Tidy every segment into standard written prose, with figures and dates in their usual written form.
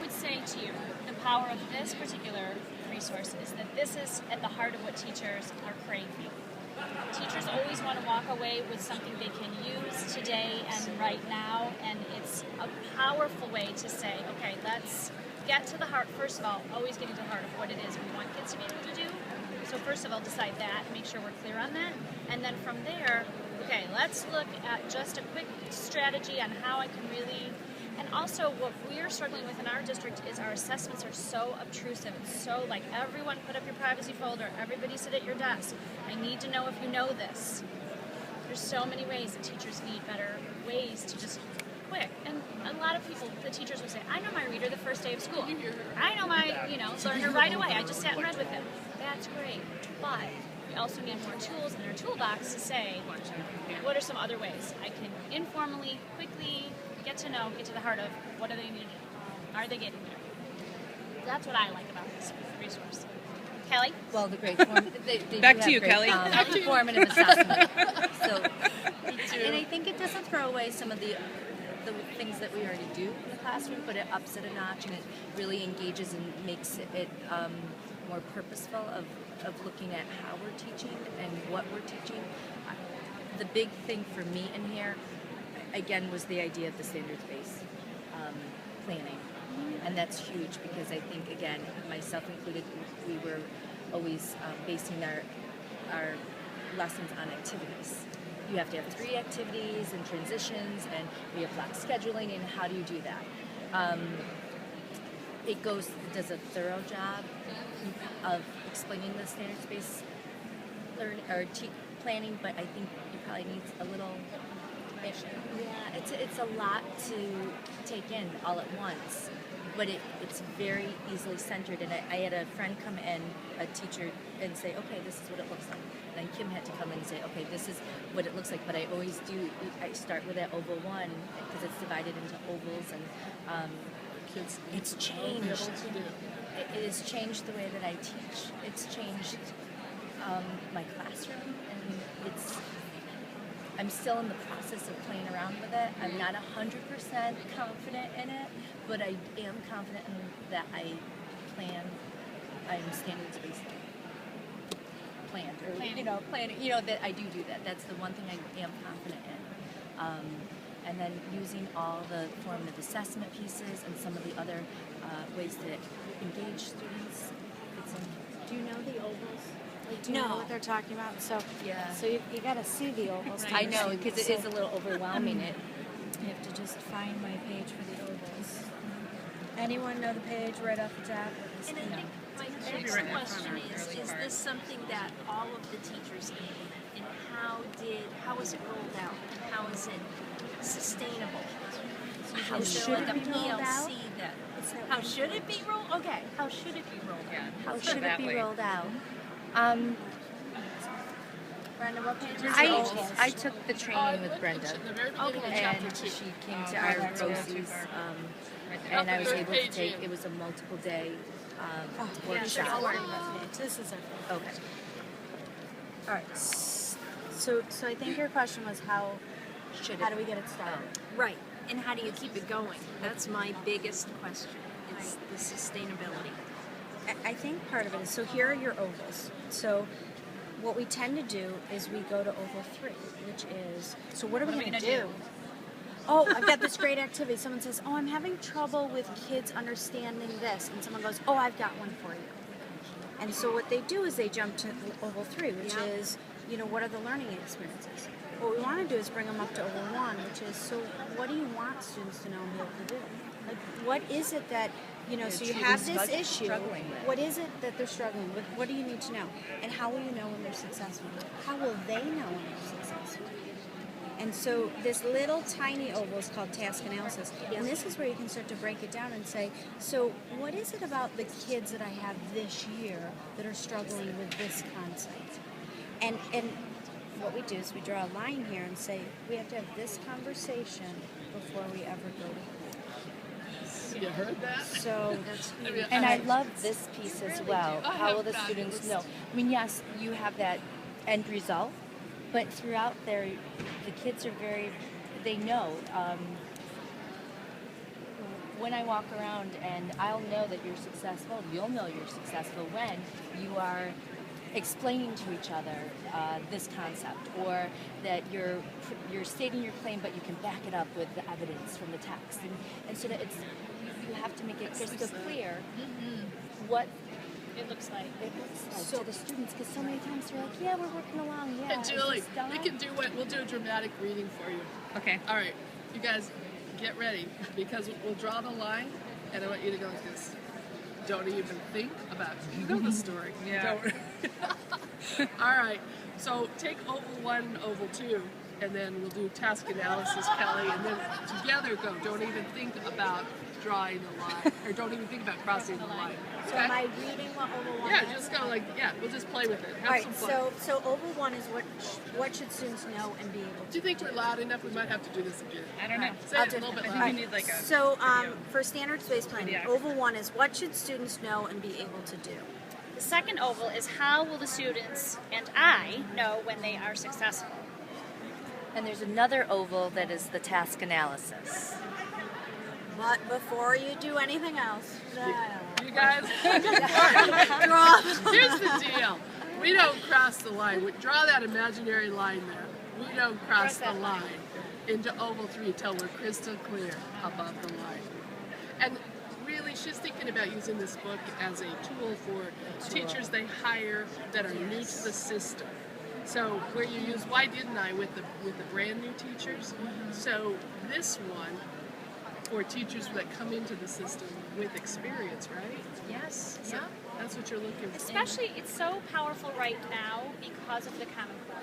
would say to you, the power of this particular resource is that this is at the heart of what teachers are craving. Teachers always want to walk away with something they can use today and right now, and it's a powerful way to say, okay, let's get to the heart, first of all, always getting to the heart of what it is we want kids to be able to do. So first of all, decide that, make sure we're clear on that, and then from there, okay, let's look at just a quick strategy on how I can really. And also, what we're struggling with in our district is our assessments are so obtrusive. It's so like, everyone put up your privacy folder, everybody sit at your desk. I need to know if you know this. There's so many ways that teachers need better ways to just quick. And a lot of people, the teachers will say, I know my reader the first day of school. I know my, learner right away. I just sat and read with them. That's great. But we also need more tools in our toolbox to say, what are some other ways I can informally, quickly, get to know, get to the heart of what do they need to do? Are they getting there? That's what I like about this resource. Kelly? Well, the great they Back do to have you, great, Kelly. formative assessment. So, and I think it doesn't throw away some of the things that we already do in the classroom, but it ups it a notch and it really engages and makes it more purposeful of looking at how we're teaching and what we're teaching. The big thing for me in here, again, was the idea of the standards-based planning. And that's huge because I think, again, myself included, we were always basing our lessons on activities. You have to have 3 activities and transitions, and we have block scheduling, and how do you do that? It does a thorough job of explaining the standards-based planning, but I think it probably needs a little. Yeah, it's a lot to take in all at once, but it's very easily centered. And I had a friend come in, a teacher, and say, okay, this is what it looks like. And then Kim had to come in and say, okay, this is what it looks like. But I always do, I start with that oval 1 because it's divided into ovals, and it's changed. It has changed the way that I teach. It's changed my classroom, and I'm still in the process of playing around with it. I'm not 100% confident in it, but I am confident in that I'm standards-based planned, or planning, that I do that. That's the one thing I am confident in. And then using all the formative assessment pieces and some of the other ways to engage students. Do you know the ovals? Like, do you know what they're talking about? So yeah. So you got to see the ovals. I know, because it is a little overwhelming. You have to just find my page for the ovals. Anyone know the page right off the top? And I think my next question is this something that all of the teachers implement? And how was it rolled out? And how is it sustainable? How should it be rolled out? How should it be rolled? Okay, how should it be rolled out? How should it be rolled out? Brenda, what page is the ovals? I took the training with Brenda, and she came to our BOCES, and I was able to take, it was a multiple day workshop. This is our Okay. All right. So I think your question was how do we get it started? Right. And how do you keep it going? That's my biggest question, is the sustainability. I think part of it is, so here are your ovals. So what we tend to do is we go to oval 3, which is, so what are we going to do? Oh, I've got this great activity. Someone says, oh, I'm having trouble with kids understanding this. And someone goes, oh, I've got one for you. And so what they do is they jump to oval 3, which is, what are the learning experiences? What we want to do is bring them up to oval 1, which is, so what do you want students to know and be able to do? Like, what is it that, so you have this issue, what is it that they're struggling with? What do you need to know? And how will you know when they're successful? How will they know when they're successful? And so this little tiny oval is called task analysis. And this is where you can start to break it down and say, so what is it about the kids that I have this year that are struggling with this concept? And what we do is we draw a line here and say, we have to have this conversation before we ever go to You heard that? So, and I love this piece as well. How will the students know? I mean, yes, you have that end result, but throughout there, the kids are they know. when I walk around, and I'll know that you're successful, you'll know you're successful when you are explaining to each other this concept, or that you're stating your claim, but you can back it up with the evidence from the text, and so that you have to make it crystal clear what It looks like. to the students, because so many times they're like, yeah, we're working along, yeah. And Julie, we can do what? We'll do a dramatic reading for you. Okay. All right, you guys, get ready, because we'll draw the line, and I want you to go like this. Don't even think about it. You know the story. Yeah. Don't. All right, so take oval 1 and oval 2, and then we'll do task analysis, Kelly, and then together go. Don't even think about drawing the line, or don't even think about crossing the line. So am I reading what oval 1 Yeah, is? just go like, yeah, we'll just play with it. Have All right, some fun. so oval 1 is what should students know and be able to Do you think we're loud enough? We might have to do this again. I don't know. Say I'll it do a little it. bit I louder. think we need like a. So for standards-based planning, Yeah. oval 1 is what should students know and be able to do? The second oval is how will the students and I know when they are successful? And there's another oval that is the task analysis. But before you do anything else, You guys, draw. here's the deal. We don't cross the line. We draw that imaginary line there. We don't cross the line into oval 3 till we're crystal clear above the line. And really, she's thinking about using this book as a tool for teachers they hire that are new to the system. So where you use why didn't I with the brand new teachers. So this one for teachers that come into the system with experience, right? Yes. So that's what you're looking for. Especially, it's so powerful right now because of the Common Core.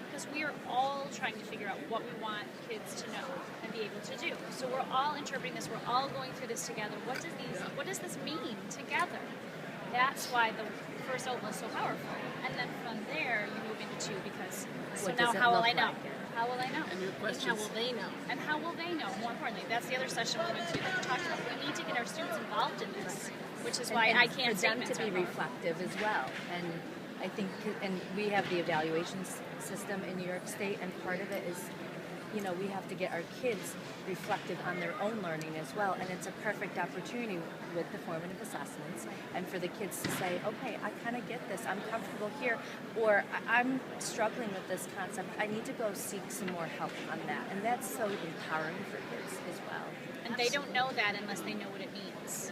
Because we are all trying to figure out what we want kids to know and be able to do. So we're all interpreting this. We're all going through this together. What does this mean together? That's why the first oval is so powerful. And then from there, you move into 2 because so What now does it how will look I know? like? How will I know? And your How questions. will they know? And how will they know? More importantly, that's the other session we went to that we talked about. We need to get our students involved in this, which is why And I can't for them statements to be are hard. reflective as well. And I think, and we have the evaluation system in New York State, and part of it is, you know, we have to get our kids reflective on their own learning as well. And it's a perfect opportunity with the formative assessments, and for the kids to say, okay, I kind of get this. I'm comfortable here, or I'm struggling with this concept. I need to go seek some more help on that. And that's so empowering for kids as well. And they don't know that unless they know what it means.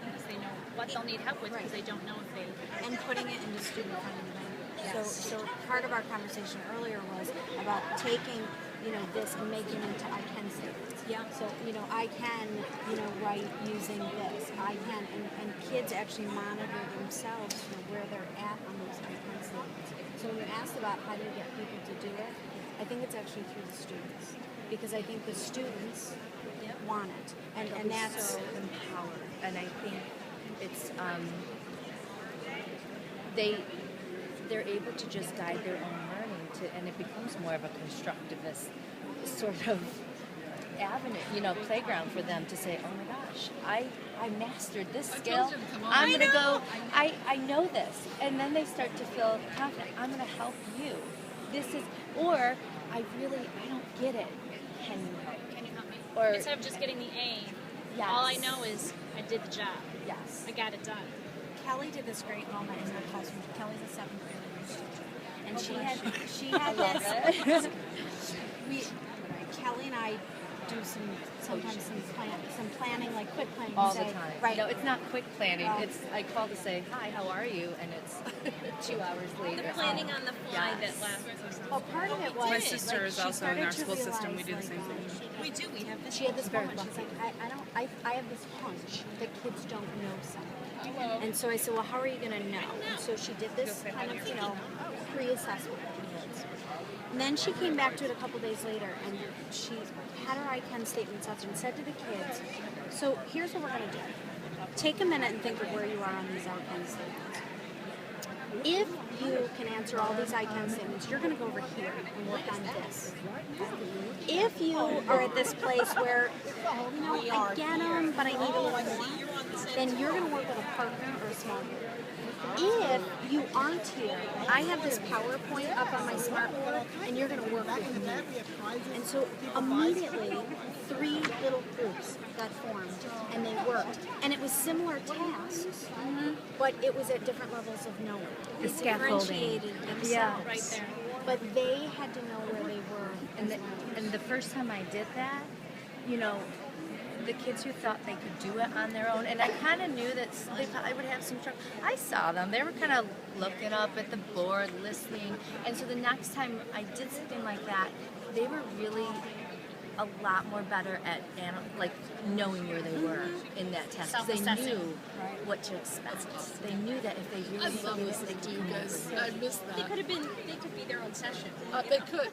Unless they know what they'll need help with because they don't know if they... And putting it into student-friendly language. So part of our conversation earlier was about taking, you know, this and making it into I can statements. Yeah. So, you know, I can, you know, write using this. I can, and kids actually monitor themselves for where they're at on those I can statements. So when you asked about how do you get people to do it, I think it's actually through the students. Because I think the students want it. And that's so empowered. And I think it's they're able to just guide their own learning and it becomes more of a constructivist sort of avenue, you know, playground for them to say, oh my gosh, I mastered this skill. you to come on. I'm gonna go. I know this, and then they start to feel confident. I'm gonna help you. This is, or I don't get it. Can you help? Can you help me? Or Instead of just getting the A, Yes. all I know is I did the job. yes. I got it done. Kelly did this great moment in her classroom. Kelly's a 7th grade English teacher, and she had this. Kelly and I do sometimes some planning, like quick planning. All say, the time. Right. No, it's not quick planning. Oh. It's I call to say hi, how are you, and it's 2 hours later. The planning on the fly Yes. that lasts. Well, part of it was My sister like, is she also in started our to school system. We realize, do the same thing. We do. We have this. She had this Very moment. She's lucky. like, I have this hunch that kids don't know something. And so I said, well, how are you going to know? And so she did this kind of, you know, pre-assessment. And then she came back to it a couple days later, and she had her I can statements up and said to the kids, so here's what we're going to do. Take a minute and think of where you are on these I can statements. If you can answer all these I can statements, you're going to go over here and work on this. If you are at this place where, you know, I get them, but I need a little more, then you're going to work with a partner or a small group. If you aren't here, I have this PowerPoint up on my smartboard, and you're going to work with me. And so immediately, 3 little groups got formed worked, and it was similar tasks, but it was at different levels of knowing. The scaffolding. Differentiated themselves. Yeah. Right there. But they had to know where they were. And the first time I did that, you know, the kids who thought they could do it on their own, and I kind of knew that they probably would have some trouble. I saw them; they were kind of looking up at the board, listening, and so the next time I did something like that, they were really a lot more better at like knowing where they were in that test. 'Cause they Self-assessing. knew what to expect. They knew that if they I really love focused, listening they to you could guys. I miss They that. could have been. They could be their own session. They could.